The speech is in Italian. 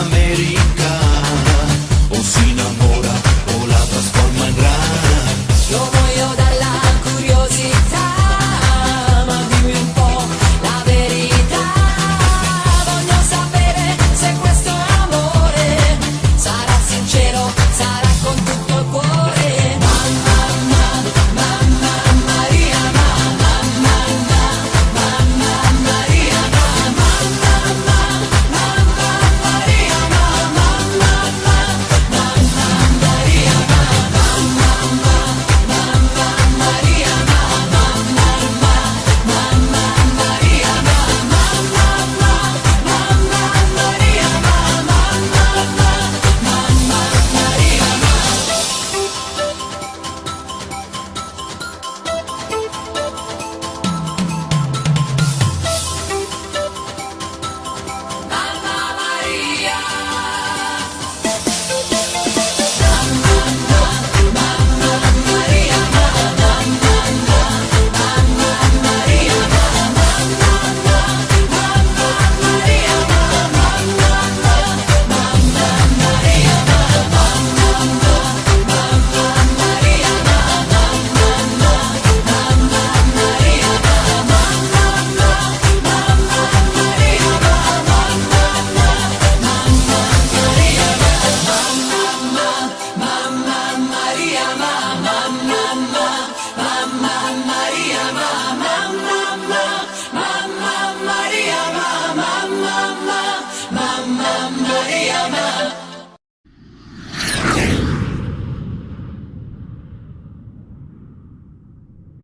americana, o si innamora o la trasforma in rana. Lo voglio dalla curiosità, ma dimmi un po' la verità. Voglio sapere se questo amore sarà sincero, sarà con tutto il cuore. Mamma, mamma Maria, mamma, mamma, mamma Maria, mamma, mamma, mamma Maria, mamma, mamma, mamma Maria, mamma, mamma, mamma Maria, mamma, mamma, mamma Maria, mamma, mamma, mamma Maria, mamma, mamma,